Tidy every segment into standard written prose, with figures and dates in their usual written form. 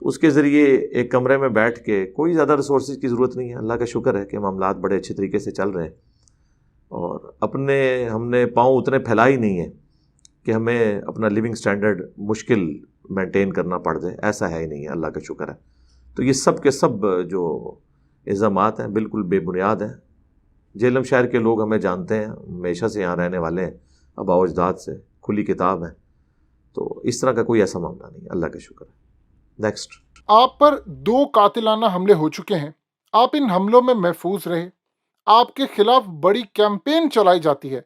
تو اس کے ذریعے ایک کمرے میں بیٹھ کے کوئی زیادہ ریسورسز کی ضرورت نہیں ہے. اللہ کا شکر ہے کہ معاملات بڑے اچھے طریقے سے چل رہے ہیں, اور ہم نے پاؤں اتنے پھیلا ہی نہیں ہیں کہ ہمیں اپنا لیونگ سٹینڈرڈ مشکل مینٹین کرنا پڑ جائے, ایسا ہے ہی نہیں ہے, اللہ کا شکر ہے. تو یہ سب کے سب جو الزامات ہیں بالکل بے بنیاد ہیں. جہلم شہر کے لوگ ہمیں جانتے ہیں, ہمیشہ سے یہاں رہنے والے ہیں, آباء و اجداد سے, کھلی کتاب ہے. تو اس طرح کا کوئی ایسا معاملہ نہیں, اللہ کا شکر ہے. نیکسٹ. آپ پر 2 قاتلانہ حملے ہو چکے ہیں, آپ ان حملوں میں محفوظ رہے, آپ کے خلاف بڑی کیمپین چلائی جاتی ہے.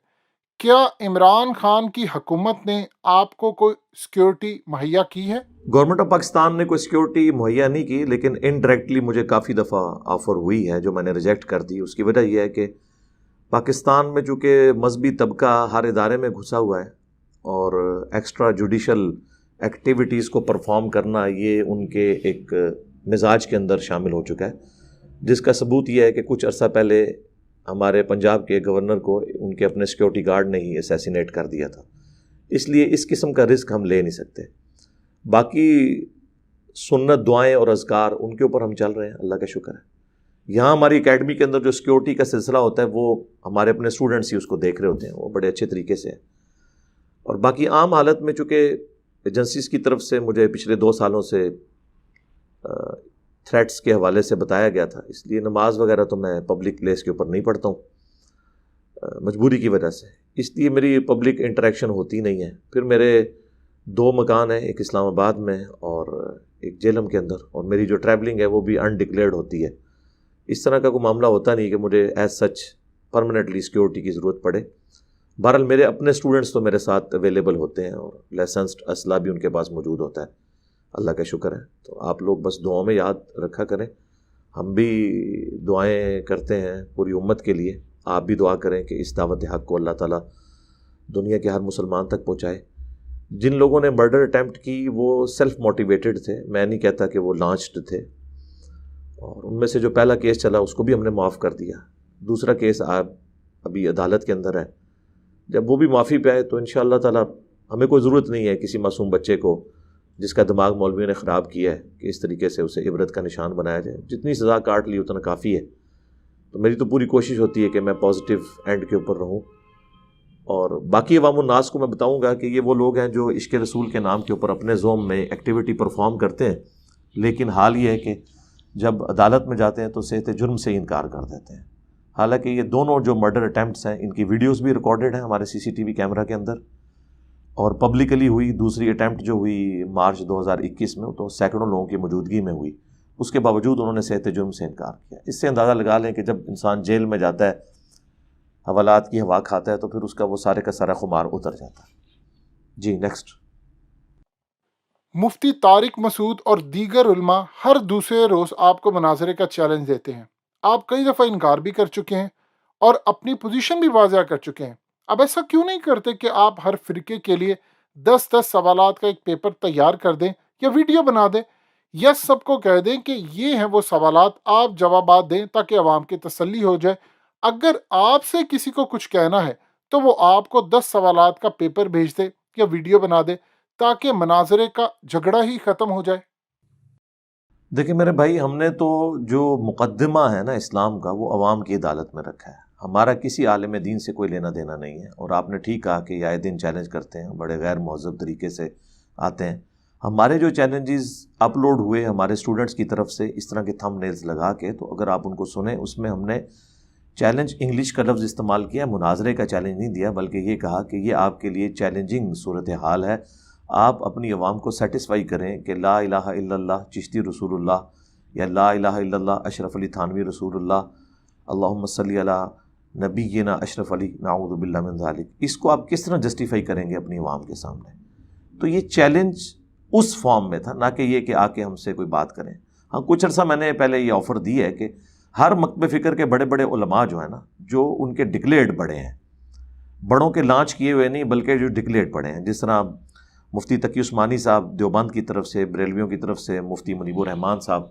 کیا عمران خان کی حکومت نے آپ کو کوئی سیکیورٹی مہیا کی ہے؟ گورنمنٹ آف پاکستان نے کوئی سیکیورٹی مہیا نہیں کی, لیکن انڈائریکٹلی مجھے کافی دفعہ آفر ہوئی ہے جو میں نے ریجیکٹ کر دی. اس کی وجہ یہ ہے کہ پاکستان میں چونکہ مذہبی طبقہ ہر ادارے میں گھسا ہوا ہے, اور ایکسٹرا جوڈیشل ایکٹیویٹیز کو پرفارم کرنا یہ ان کے ایک مزاج کے اندر شامل ہو چکا ہے, جس کا ثبوت یہ ہے کہ کچھ عرصہ پہلے ہمارے پنجاب کے گورنر کو ان کے اپنے سیکیورٹی گارڈ نے ہی اسیسینیٹ کر دیا تھا. اس لیے اس قسم کا رسک ہم لے نہیں سکتے. باقی سنت دعائیں اور اذکار ان کے اوپر ہم چل رہے ہیں, اللہ کا شکر ہے. یہاں ہماری اکیڈمی کے اندر جو سیکیورٹی کا سلسلہ ہوتا ہے وہ ہمارے اپنے اسٹوڈنٹس ہی اس کو دیکھ رہے ہوتے ہیں, وہ بڑے اچھے طریقے سے. اور باقی عام حالت میں چونکہ ایجنسیز کی طرف سے مجھے پچھلے 2 سالوں سے تھریٹس کے حوالے سے بتایا گیا تھا, اس لیے نماز وغیرہ تو میں پبلک پلیس کے اوپر نہیں پڑھتا ہوں مجبوری کی وجہ سے, اس لیے میری پبلک انٹریکشن ہوتی نہیں ہے. پھر میرے 2 مکان ہیں, ایک اسلام آباد میں اور ایک جہلم کے اندر, اور میری جو ٹریولنگ ہے وہ بھی انڈکلیئرڈ ہوتی ہے. اس طرح کا کوئی معاملہ ہوتا نہیں کہ مجھے ایز سچ پرماننٹلی سیکیورٹی کی ضرورت پڑے. بہرحال میرے اپنے اسٹوڈنٹس تو میرے ساتھ اویلیبل ہوتے ہیں, اور لائسنسڈ اسلحہ بھی ان کے پاس موجود ہوتا ہے, اللہ کا شکر ہے. تو آپ لوگ بس دعاؤں میں یاد رکھا کریں, ہم بھی دعائیں کرتے ہیں پوری امت کے لیے. آپ بھی دعا کریں کہ اس دعوت حق کو اللہ تعالیٰ دنیا کے ہر مسلمان تک پہنچائے. جن لوگوں نے مرڈر اٹیمپٹ کی وہ سیلف موٹیویٹڈ تھے, میں نہیں کہتا کہ وہ لانچڈ تھے, اور ان میں سے جو پہلا کیس چلا اس کو بھی ہم نے معاف کر دیا. دوسرا کیس ابھی عدالت کے اندر ہے, جب وہ بھی معافی پہ آئے تو انشاءاللہ تعالیٰ ہمیں کوئی ضرورت نہیں ہے کسی معصوم بچے کو جس کا دماغ مولویوں نے خراب کیا ہے کہ اس طریقے سے اسے عبرت کا نشان بنایا جائے. جتنی سزا کاٹ لی اتنا کافی ہے. تو میری تو پوری کوشش ہوتی ہے کہ میں پازیٹیو اینڈ کے اوپر رہوں. اور باقی عوام الناس کو میں بتاؤں گا کہ یہ وہ لوگ ہیں جو عشق رسول کے نام کے اوپر اپنے زوم میں ایکٹیویٹی پرفارم کرتے ہیں, لیکن حال یہ ہے کہ جب عدالت میں جاتے ہیں تو صحت جرم سے انکار کر دیتے ہیں. حالانکہ یہ دونوں جو مرڈر اٹیمپٹس ہیں ان کی ویڈیوز بھی ریکارڈڈ ہیں ہمارے CCTV کیمرہ کے اندر, اور پبلکلی ہوئی. دوسری اٹیمپٹ جو ہوئی مارچ 2021 میں تو سینکڑوں لوگوں کی موجودگی میں ہوئی, اس کے باوجود انہوں نے صحت جرم سے انکار کیا. اس سے اندازہ لگا لیں کہ جب انسان جیل میں جاتا ہے, حوالات کی ہوا کھاتا ہے, تو پھر اس کا وہ سارے کا سارا خمار اتر جاتا ہے. جی نیکسٹ. مفتی طارق مسعود اور دیگر علماء ہر دوسرے روز آپ کو مناظرے کا چیلنج دیتے ہیں. آپ کئی دفعہ انکار بھی کر چکے ہیں اور اپنی پوزیشن بھی واضح کر چکے ہیں. اب ایسا کیوں نہیں کرتے کہ آپ ہر فرقے کے لیے 10 سوالات کا ایک پیپر تیار کر دیں یا ویڈیو بنا دیں, یا سب کو کہہ دیں کہ یہ ہیں وہ سوالات, آپ جوابات دیں تاکہ عوام کی تسلی ہو جائے. اگر آپ سے کسی کو کچھ کہنا ہے تو وہ آپ کو 10 سوالات کا پیپر بھیج دے یا ویڈیو بنا دے تاکہ مناظرے کا جھگڑا ہی ختم ہو جائے. دیکھیں میرے بھائی, ہم نے تو جو مقدمہ ہے نا اسلام کا وہ عوام کی عدالت میں رکھا ہے. ہمارا کسی عالم دین سے کوئی لینا دینا نہیں ہے. اور آپ نے ٹھیک کہا کہ یہ آئے دن چیلنج کرتے ہیں, بڑے غیر مہذب طریقے سے آتے ہیں. ہمارے جو چیلنجز اپلوڈ ہوئے ہمارے اسٹوڈنٹس کی طرف سے اس طرح کے تھم نیلز لگا کے, تو اگر آپ ان کو سنیں, اس میں ہم نے چیلنج انگلش کا لفظ استعمال کیا, مناظرے کا چیلنج نہیں دیا, بلکہ یہ کہا کہ یہ آپ کے لیے چیلنجنگ صورتحال ہے. آپ اپنی عوام کو سیٹسفائی کریں کہ لا الہ الا اللہ چشتی رسول اللہ, یا لا الہ الا اللہ اشرف علی تھانوی رسول اللہ, اللہم صلی علی نبینا اشرف علی نعوذ باللہ من ذالک. اس کو آپ کس طرح جسٹیفائی کریں گے اپنی عوام کے سامنے؟ تو یہ چیلنج اس فارم میں تھا, نہ کہ یہ کہ آ کے ہم سے کوئی بات کریں. ہاں کچھ عرصہ میں نے پہلے یہ آفر دی ہے کہ ہر مکتب فکر کے بڑے بڑے علماء جو ہیں نا, جو ان کے ڈکلیئرڈ بڑے ہیں, بڑوں کے لانچ کیے ہوئے نہیں بلکہ جو ڈکلیئرڈ بڑے ہیں, جس طرح مفتی تقی عثمانی صاحب دیوبند کی طرف سے, بریلویوں کی طرف سے مفتی منیب الرحمان صاحب,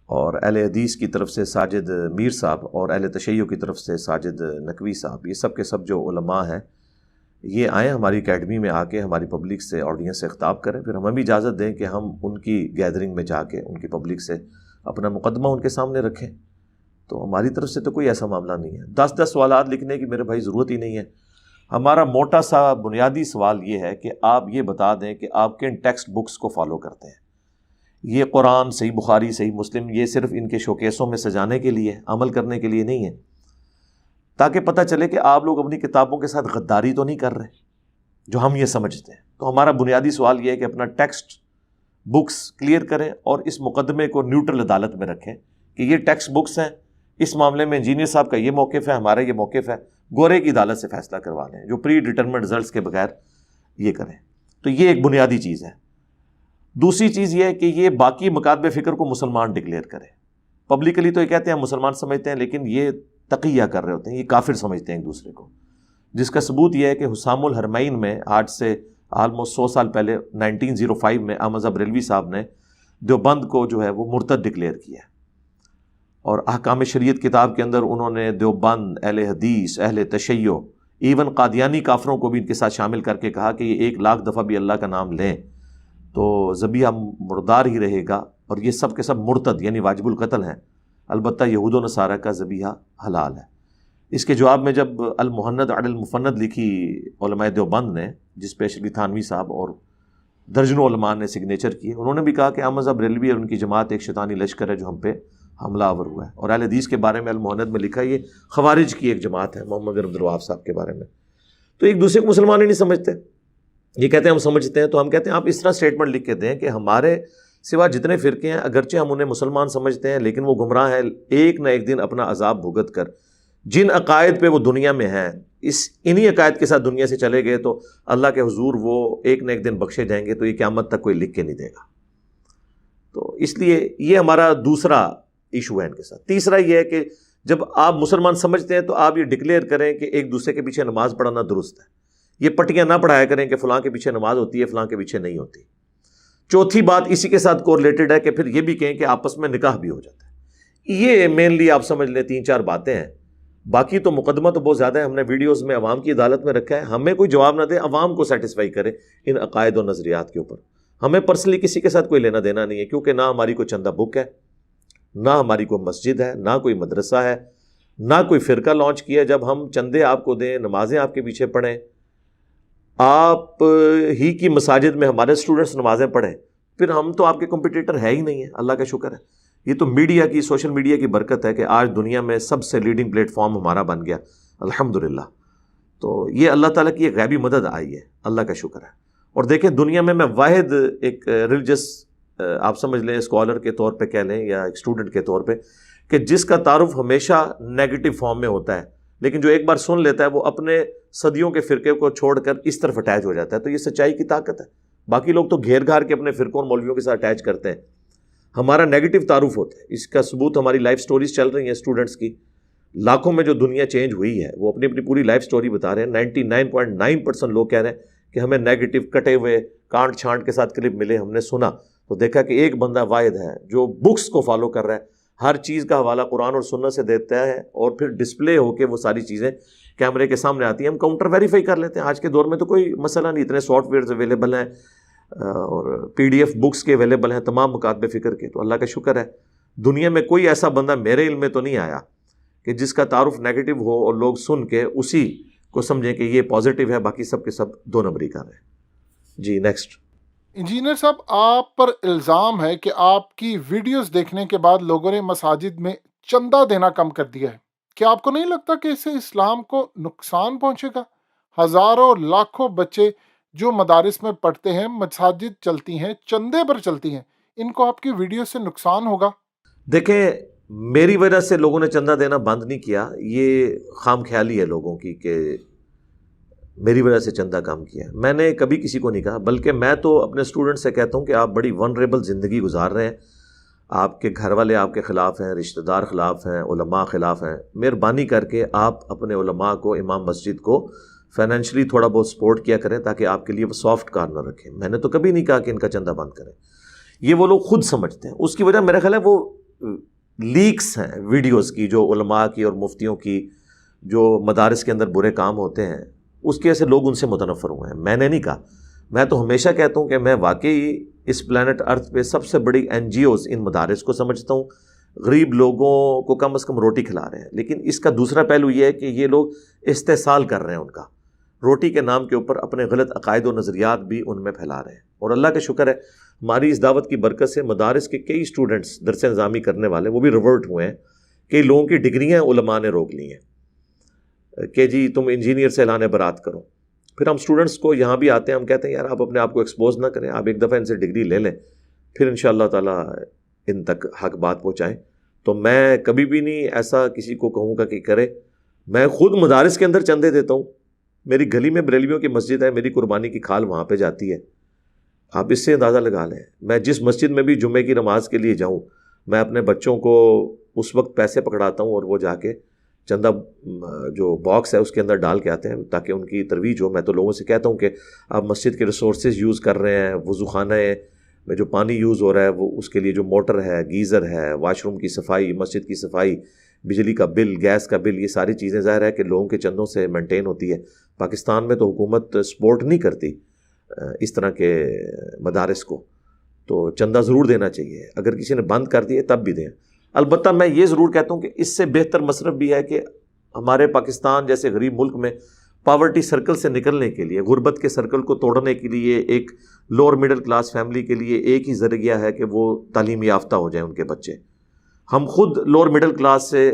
اور اہل حدیث کی طرف سے ساجد میر صاحب, اور اہل تشیع کی طرف سے ساجد نقوی صاحب, یہ سب کے سب جو علماء ہیں یہ آئیں ہماری اکیڈمی میں آ کے ہماری پبلک سے آڈینس سے خطاب کریں، پھر ہمیں بھی اجازت دیں کہ ہم ان کی گیدرنگ میں جا کے ان کی پبلک سے اپنا مقدمہ ان کے سامنے رکھیں۔ تو ہماری طرف سے تو کوئی ایسا معاملہ نہیں ہے۔ 10 سوالات لکھنے کی میرے بھائی ضرورت ہی نہیں ہے۔ ہمارا موٹا سا بنیادی سوال یہ ہے کہ آپ یہ بتا دیں کہ آپ کن ٹیکسٹ بکس کو فالو کرتے ہیں۔ یہ قرآن، صحیح بخاری، صحیح مسلم، یہ صرف ان کے شوکیسوں میں سجانے کے لیے، عمل کرنے کے لیے نہیں ہے، تاکہ پتہ چلے کہ آپ لوگ اپنی کتابوں کے ساتھ غداری تو نہیں کر رہے جو ہم یہ سمجھتے ہیں۔ تو ہمارا بنیادی سوال یہ ہے کہ اپنا ٹیکسٹ بکس کلیئر کریں اور اس مقدمے کو نیوٹرل عدالت میں رکھیں کہ یہ ٹیکسٹ بکس ہیں، اس معاملے میں انجینئر صاحب کا یہ موقف ہے، ہمارا یہ موقف ہے، گورے کی عدالت سے فیصلہ کروا لیں، جو پری ڈٹرمنڈ رزلٹس کے بغیر یہ کریں۔ تو یہ ایک بنیادی چیز ہے۔ دوسری چیز یہ ہے کہ یہ باقی مکاتب فکر کو مسلمان ڈکلیئر کریں۔ پبلکلی تو یہ کہتے ہیں ہم مسلمان سمجھتے ہیں، لیکن یہ تقیہ کر رہے ہوتے ہیں، یہ کافر سمجھتے ہیں ایک دوسرے کو، جس کا ثبوت یہ ہے کہ حسام الحرمین میں آج سے آلموسٹ 100 سال پہلے 1905 میں احمد بریلوی صاحب نے دیوبند کو جو ہے وہ مرتد ڈکلیئر کیا ہے، اور احکام شریعت کتاب کے اندر انہوں نے دیوبند، اہل حدیث، اہل تشیع، ایون قادیانی کافروں کو بھی ان کے ساتھ شامل کر کے کہا کہ یہ 1,00,000 دفعہ بھی اللہ کا نام لیں تو ذبیحہ مردار ہی رہے گا، اور یہ سب کے سب مرتد یعنی واجب القتل ہیں، البتہ یہود و نصارہ کا ذبیحہ حلال ہے۔ اس کے جواب میں جب المہند علی المفند لکھی علماء دیوبند نے، جس پہ اشرفی تھانوی صاحب اور درجنوں علماء نے سگنیچر کیے، انہوں نے بھی کہا کہ احمد بریلوی اور ان کی جماعت ایک شیطانی لشکر ہے جو ہم پہ حملہ آور ہوا ہے، اور اہل حدیث کے بارے میں المہند میں لکھا یہ خوارج کی ایک جماعت ہے، محمد بن عبد الوہاب صاحب کے بارے میں۔ تو ایک دوسرے کو مسلمان ہی نہیں سمجھتے، یہ کہتے ہیں ہم سمجھتے ہیں۔ تو ہم کہتے ہیں آپ اس طرح سٹیٹمنٹ لکھ کے دیں کہ ہمارے سوا جتنے فرقے ہیں اگرچہ ہم انہیں مسلمان سمجھتے ہیں لیکن وہ گمراہ ہیں، ایک نہ ایک دن اپنا عذاب بھگت کر جن عقائد پہ وہ دنیا میں ہیں، انہی عقائد کے ساتھ دنیا سے چلے گئے تو اللہ کے حضور وہ ایک نہ ایک دن بخشے جائیں گے، تو یہ قیامت تک کوئی لکھ کے نہیں دے گا۔ تو اس لیے یہ ہمارا دوسرا ایشو ہے ان کے ساتھ۔ تیسرا یہ ہے کہ جب آپ مسلمان سمجھتے ہیں تو آپ یہ ڈکلیئر کریں کہ ایک دوسرے کے پیچھے نماز پڑھنا درست ہے، یہ پٹیاں نہ پڑھایا کریں کہ فلاں کے پیچھے نماز ہوتی ہے، فلاں کے پیچھے نہیں ہوتی۔ چوتھی بات اسی کے ساتھ کورلیٹڈ ہے کہ پھر یہ بھی کہیں کہ آپس میں نکاح بھی ہو جاتا ہے۔ یہ مینلی آپ سمجھ لیں 3-4 باتیں ہیں، باقی تو مقدمہ تو بہت زیادہ ہے، ہم نے ویڈیوز میں عوام کی عدالت میں رکھا ہے، ہمیں کوئی جواب نہ دے، عوام کو سیٹسفائی کرے ان عقائد و نظریات کے اوپر۔ ہمیں پرسنلی کسی کے ساتھ کوئی لینا دینا نہیں ہے، کیونکہ نہ ہماری کوئی چندہ بک ہے، نہ ہماری کوئی مسجد ہے، نہ کوئی مدرسہ ہے، نہ کوئی فرقہ لانچ کیا۔ جب ہم چندے آپ کو دیں، نمازیں آپ کے پیچھے پڑھیں، آپ ہی کی مساجد میں ہمارے اسٹوڈنٹس نمازیں پڑھیں، پھر ہم تو آپ کے کمپٹیٹر ہے ہی نہیں ہے، اللہ کا شکر ہے۔ یہ تو میڈیا کی، سوشل میڈیا کی برکت ہے کہ آج دنیا میں سب سے لیڈنگ پلیٹ فارم ہمارا بن گیا، الحمدللہ۔ تو یہ اللہ تعالیٰ کی ایک غیبی مدد آئی ہے، اللہ کا شکر ہے۔ اور دیکھیں دنیا میں واحد ایک ریلیجس آپ سمجھ لیں اسکالر کے طور پہ کہہ لیں یا ایک اسٹوڈنٹ کے طور پہ، کہ جس کا تعارف ہمیشہ نیگیٹو فارم میں ہوتا ہے، لیکن جو ایک بار سن لیتا ہے وہ اپنے صدیوں کے فرقے کو چھوڑ کر اس طرف اٹیچ ہو جاتا ہے۔ تو یہ سچائی کی طاقت ہے۔ باقی لوگ تو گھیر گھار کے اپنے فرقوں اور مولویوں کے ساتھ اٹیچ کرتے ہیں، ہمارا نیگیٹو تعارف ہوتا ہے۔ اس کا ثبوت ہماری لائف سٹوریز چل رہی ہیں اسٹوڈنٹس کی، لاکھوں میں جو دنیا چینج ہوئی ہے وہ اپنی اپنی پوری لائف سٹوری بتا رہے ہیں۔ 99.9% لوگ کہہ رہے ہیں کہ ہمیں نیگیٹو کٹے ہوئے کانٹ چھانٹ کے ساتھ کلپ ملے، ہم نے سنا تو دیکھا کہ ایک بندہ واحد ہے جو بکس کو فالو کر رہا ہے، ہر چیز کا حوالہ قرآن اور سنت سے دیتا ہے، اور پھر ڈسپلے ہو کے وہ ساری چیزیں کیمرے کے سامنے آتی ہیں، ہم کاؤنٹر ویریفائی کر لیتے ہیں۔ آج کے دور میں تو کوئی مسئلہ نہیں، اتنے سافٹ ویئرز اویلیبل ہیں اور PDF بکس کے اویلیبل ہیں تمام مکاتب فکر کے، تو اللہ کا شکر ہے دنیا میں کوئی ایسا بندہ میرے علم میں تو نہیں آیا کہ جس کا تعارف نیگیٹو ہو اور لوگ سن کے اسی کو سمجھیں کہ یہ پازیٹیو ہے، باقی سب کے سب 2 نمبری کر رہے ہیں۔ جی نیکسٹ۔ انجینئر صاحب، آپ پر الزام ہے کہ آپ کی ویڈیوز دیکھنے کے بعد لوگوں نے مساجد میں چندہ دینا کم کر دیا ہے۔ کیا آپ کو نہیں لگتا کہ اس سے اسلام کو نقصان پہنچے گا؟ ہزاروں لاکھوں بچے جو مدارس میں پڑھتے ہیں، مساجد چلتی ہیں، چندے پر چلتی ہیں، ان کو آپ کی ویڈیو سے نقصان ہوگا؟ دیکھیں میری وجہ سے لوگوں نے چندہ دینا بند نہیں کیا، یہ خام خیالی ہے لوگوں کی کہ میری وجہ سے چندہ کام کیا۔ میں نے کبھی کسی کو نہیں کہا، بلکہ میں تو اپنے اسٹوڈنٹ سے کہتا ہوں کہ آپ بڑی ونریبل زندگی گزار رہے ہیں، آپ کے گھر والے آپ کے خلاف ہیں، رشتہ دار خلاف ہیں، علماء خلاف ہیں، مہربانی کر کے آپ اپنے علماء کو، امام مسجد کو فائنینشلی تھوڑا بہت سپورٹ کیا کریں تاکہ آپ کے لیے وہ سافٹ کارنر رکھیں۔ میں نے تو کبھی نہیں کہا کہ ان کا چندہ بند کریں، یہ وہ لوگ خود سمجھتے ہیں۔ اس کی وجہ میرا خیال ہے وہ لیکس ہیں ویڈیوز کی، جو علماء کی اور مفتیوں کی جو مدارس کے اندر برے کام ہوتے ہیں، اس کی وجہ سے لوگ ان سے متنفر ہوئے ہیں. میں نے نہیں کہا. میں تو ہمیشہ کہتا ہوں کہ میں واقعی اس پلانٹ ارتھ پہ سب سے بڑی NGOs ان مدارس کو سمجھتا ہوں. غریب لوگوں کو کم از کم روٹی کھلا رہے ہیں. لیکن اس کا دوسرا پہلو یہ ہے کہ یہ لوگ استحصال کر رہے ہیں ان کا. روٹی کے نام کے اوپر اپنے غلط عقائد و نظریات بھی ان میں پھیلا رہے ہیں. اور اللہ کا شکر ہے ہماری اس دعوت کی برکت سے مدارس کے کئی اسٹوڈنٹس درس نظامی کرنے والے وہ بھی ریورٹ ہوئے ہیں. کئی لوگوں کی ڈگریاں علماء نے روک لی ہیں کہ جی تم انجینئر سے اعلان برات کرو. پھر ہم اسٹوڈنٹس کو یہاں بھی آتے ہیں, ہم کہتے ہیں یار آپ اپنے آپ کو ایکسپوز نہ کریں, آپ ایک دفعہ ان سے ڈگری لے لیں, پھر انشاءاللہ تعالیٰ ان تک حق بات پہنچائیں. تو میں کبھی بھی نہیں ایسا کسی کو کہوں گا کہ کرے. میں خود مدارس کے اندر چندے دیتا ہوں. میری گلی میں بریلویوں کی مسجد ہے, میری قربانی کی کھال وہاں پہ جاتی ہے. آپ اس سے اندازہ لگا لیں. میں جس مسجد میں بھی جمعے کی نماز کے لیے جاؤں, میں اپنے بچوں کو اس وقت پیسے پکڑاتا ہوں اور وہ جا کے چندہ جو باکس ہے اس کے اندر ڈال کے آتے ہیں تاکہ ان کی ترویج ہو. میں تو لوگوں سے کہتا ہوں کہ آپ مسجد کے ریسورسز یوز کر رہے ہیں, وضو خانہ میں جو پانی یوز ہو رہا ہے وہ اس کے لیے جو موٹر ہے, گیزر ہے, واش روم کی صفائی, مسجد کی صفائی, بجلی کا بل, گیس کا بل, یہ ساری چیزیں ظاہر ہے کہ لوگوں کے چندوں سے مینٹین ہوتی ہے. پاکستان میں تو حکومت سپورٹ نہیں کرتی اس طرح کے مدارس کو, تو چندہ ضرور دینا چاہیے. اگر کسی نے بند کر دیے تب بھی دیں. البتہ میں یہ ضرور کہتا ہوں کہ اس سے بہتر مصرف بھی ہے کہ ہمارے پاکستان جیسے غریب ملک میں پاورٹی سرکل سے نکلنے کے لیے, غربت کے سرکل کو توڑنے کے لیے ایک لوور مڈل کلاس فیملی کے لیے ایک ہی ذریعہ ہے کہ وہ تعلیم یافتہ ہو جائیں ان کے بچے. ہم خود لوور مڈل کلاس سے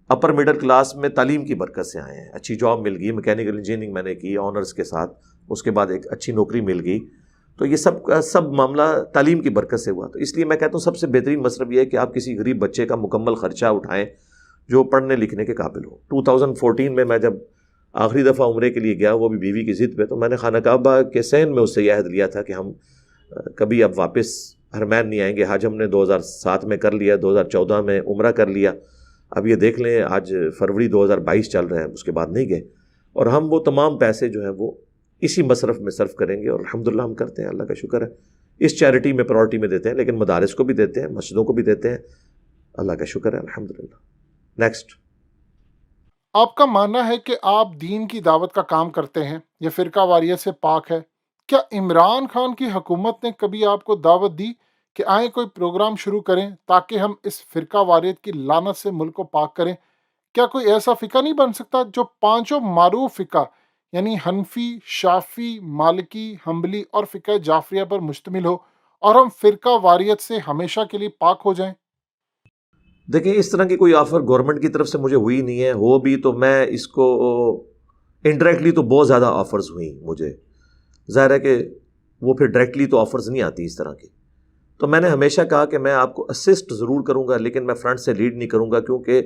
اپر مڈل کلاس میں تعلیم کی برکت سے آئے ہیں. اچھی جاب مل گئی, میکینیکل انجینئرنگ میں نے کی آنرز کے ساتھ, اس کے بعد ایک اچھی نوکری مل گئی. تو یہ سب کا سب معاملہ تعلیم کی برکت سے ہوا. تو اس لیے میں کہتا ہوں سب سے بہترین مصرف یہ ہے کہ آپ کسی غریب بچے کا مکمل خرچہ اٹھائیں جو پڑھنے لکھنے کے قابل ہو. 2014 میں جب آخری دفعہ عمرے کے لیے گیا, وہ بھی بیوی کی ضد پہ, تو میں نے خانہ کعبہ کے صحن میں اس سے یہ عہد لیا تھا کہ ہم کبھی اب واپس حرمین نہیں آئیں گے. حج ہم نے 2007 میں کر لیا, 2014 میں عمرہ کر لیا, اب یہ دیکھ لیں آج فروری 2022 چل رہا ہے, اس کے بعد نہیں گئے. اور ہم وہ تمام پیسے جو ہیں وہ اسی مصرف میں صرف کریں گے, اور الحمدللہ ہم کرتے ہیں, اللہ کا شکر ہے. اس چیریٹی میں پرائورٹی میں دیتے ہیں, لیکن مدارس کو بھی دیتے ہیں, مسجدوں کو بھی دیتے ہیں, اللہ کا شکر ہے الحمدللہ. نیکسٹ. آپ کا ماننا ہے کہ آپ دین کی دعوت کا کام کرتے ہیں, یہ فرقہ واریت سے پاک ہے. کیا عمران خان کی حکومت نے کبھی آپ کو دعوت دی کہ آئیں کوئی پروگرام شروع کریں تاکہ ہم اس فرقہ واریت کی لعنت سے ملک کو پاک کریں؟ کیا کوئی ایسا فقہ نہیں بن سکتا جو پانچوں معروف فقہ یعنی حنفی، شافعی، مالکی، حنبلی اور فقہ جعفریہ پر مشتمل ہو اور ہم فرقہ واریت سے ہمیشہ کے لیے پاک ہو جائیں؟ دیکھیں اس طرح کی کوئی آفر گورنمنٹ کی طرف سے مجھے ہوئی نہیں ہے. ہو بھی تو میں اس کو انڈائریکٹلی تو بہت زیادہ آفرز ہوئیں مجھے. ظاہر ہے کہ وہ پھر ڈائریکٹلی تو آفرز نہیں آتی اس طرح کی. تو میں نے ہمیشہ کہا کہ میں آپ کو اسسٹ ضرور کروں گا, لیکن میں فرنٹ سے لیڈ نہیں کروں گا, کیونکہ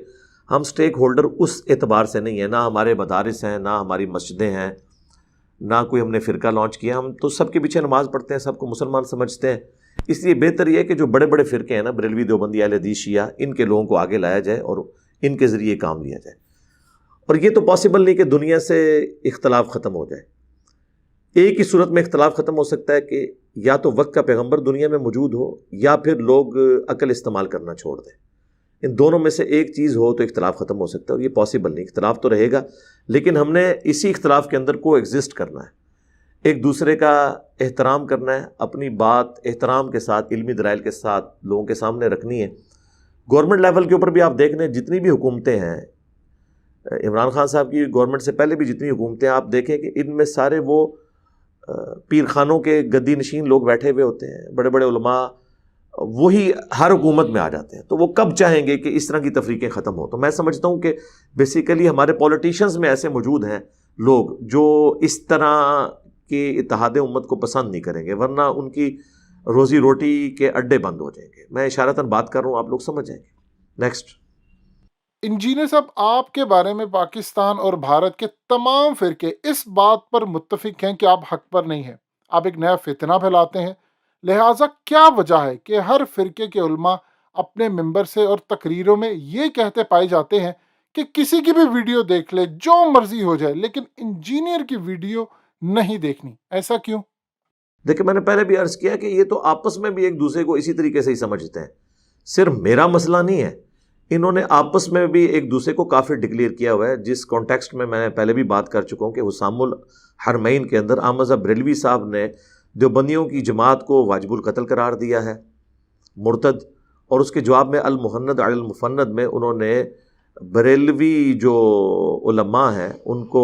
ہم سٹیک ہولڈر اس اعتبار سے نہیں ہیں. نہ ہمارے مدارس ہیں, نہ ہماری مسجدیں ہیں, نہ کوئی ہم نے فرقہ لانچ کیا. ہم تو سب کے پیچھے نماز پڑھتے ہیں, سب کو مسلمان سمجھتے ہیں. اس لیے بہتر یہ ہے کہ جو بڑے بڑے فرقے ہیں نا, بریلوی, دیوبندی, اہل حدیث, شیعہ, ان کے لوگوں کو آگے لایا جائے اور ان کے ذریعے کام لیا جائے. اور یہ تو پاسبل نہیں کہ دنیا سے اختلاف ختم ہو جائے. ایک ہی صورت میں اختلاف ختم ہو سکتا ہے کہ یا تو وقت کا پیغمبر دنیا میں موجود ہو, یا پھر لوگ عقل استعمال کرنا چھوڑ دیں. ان دونوں میں سے ایک چیز ہو تو اختلاف ختم ہو سکتا ہے, اور یہ پاسبل نہیں. اختلاف تو رہے گا, لیکن ہم نے اسی اختلاف کے اندر کو ایگزسٹ کرنا ہے, ایک دوسرے کا احترام کرنا ہے, اپنی بات احترام کے ساتھ, علمی دلائل کے ساتھ لوگوں کے سامنے رکھنی ہے. گورنمنٹ لیول کے اوپر بھی آپ دیکھ لیں, جتنی بھی حکومتیں ہیں, عمران خان صاحب کی گورنمنٹ سے پہلے بھی جتنی حکومتیں ہیں, آپ دیکھیں کہ ان میں سارے وہ پیر خانوں کے گدی نشین لوگ بیٹھے ہوئے ہوتے ہیں, بڑے بڑے علماء وہی ہر حکومت میں آ جاتے ہیں. تو وہ کب چاہیں گے کہ اس طرح کی تفریقیں ختم ہو؟ تو میں سمجھتا ہوں کہ بیسیکلی ہمارے پولیٹیشنز میں ایسے موجود ہیں لوگ جو اس طرح کہ اتحاد امت کو پسند نہیں کریں گے, ورنہ ان کی روزی روٹی کے اڈے بند ہو جائیں گے. میں اشارتاً بات کر رہا ہوں, آپ لوگ سمجھ جائیں گے. نیکسٹ. انجینئر صاحب، آپ کے بارے میں پاکستان اور بھارت کے تمام فرقے اس بات پر متفق ہیں کہ آپ حق پر نہیں ہیں, آپ ایک نیا فتنہ پھیلاتے ہیں. لہٰذا کیا وجہ ہے کہ ہر فرقے کے علماء اپنے ممبر سے اور تقریروں میں یہ کہتے پائے جاتے ہیں کہ کسی کی بھی ویڈیو دیکھ لے, جو مرضی ہو جائے, لیکن انجینئر کی ویڈیو نہیں دیکھنی؟ ایسا کیوں؟ دیکھیں میں نے پہلے بھی عرض کیا کہ یہ تو آپس میں بھی ایک دوسرے کو اسی طریقے سے ہی سمجھتے ہیں. صرف میرا مسئلہ نہیں ہے, انہوں نے آپس میں بھی ایک دوسرے کو کافر ڈکلیئر کیا ہوا ہے، جس کانٹیکسٹ میں نے پہلے بھی بات کر چکا ہوں کہ حسام الحرمین کے اندر احمد رضا بریلوی صاحب نے دیوبندیوں کی جماعت کو واجب القتل قرار دیا ہے، مرتد، اور اس کے جواب میں المحند علی المفند میں انہوں نے بریلوی جو علماء ہیں ان کو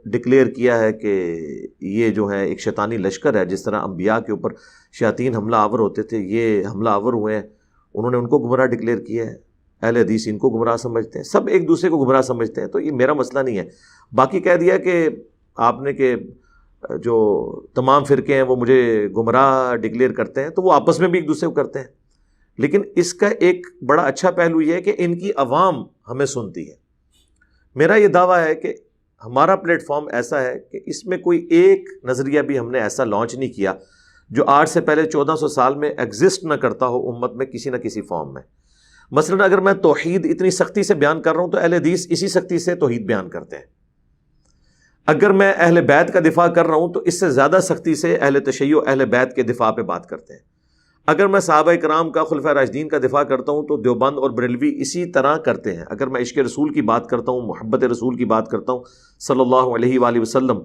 ڈکلیئر کیا ہے کہ یہ جو ہے ایک شیطانی لشکر ہے، جس طرح انبیاء کے اوپر شیاطین حملہ آور ہوتے تھے، یہ حملہ آور ہوئے ہیں، انہوں نے ان کو گمراہ ڈکلیئر کیا ہے۔ اہل حدیث ان کو گمراہ سمجھتے ہیں، سب ایک دوسرے کو گمراہ سمجھتے ہیں، تو یہ میرا مسئلہ نہیں ہے۔ باقی کہہ دیا کہ آپ نے کہ جو تمام فرقے ہیں وہ مجھے گمراہ ڈکلیئر کرتے ہیں، تو وہ آپس میں بھی ایک دوسرے کو کرتے ہیں، لیکن اس کا ایک بڑا اچھا پہلو یہ ہے کہ ان کی عوام ہمیں سنتی ہے۔ میرا یہ دعویٰ ہے کہ ہمارا پلیٹ فارم ایسا ہے کہ اس میں کوئی ایک نظریہ بھی ہم نے ایسا لانچ نہیں کیا جو آج سے پہلے 1400 سال میں ایگزسٹ نہ کرتا ہو امت میں کسی نہ کسی فارم میں۔ مثلا اگر میں توحید اتنی سختی سے بیان کر رہا ہوں تو اہل حدیث اسی سختی سے توحید بیان کرتے ہیں۔ اگر میں اہل بیت کا دفاع کر رہا ہوں تو اس سے زیادہ سختی سے اہل تشیع اہل بیت کے دفاع پہ بات کرتے ہیں۔ اگر میں صحابہ کرام کا، خلفائے راشدین کا دفاع کرتا ہوں تو دیوبند اور بریلوی اسی طرح کرتے ہیں۔ اگر میں عشق رسول کی بات کرتا ہوں، محبت رسول کی بات کرتا ہوں صلی اللہ علیہ وآلہ وسلم،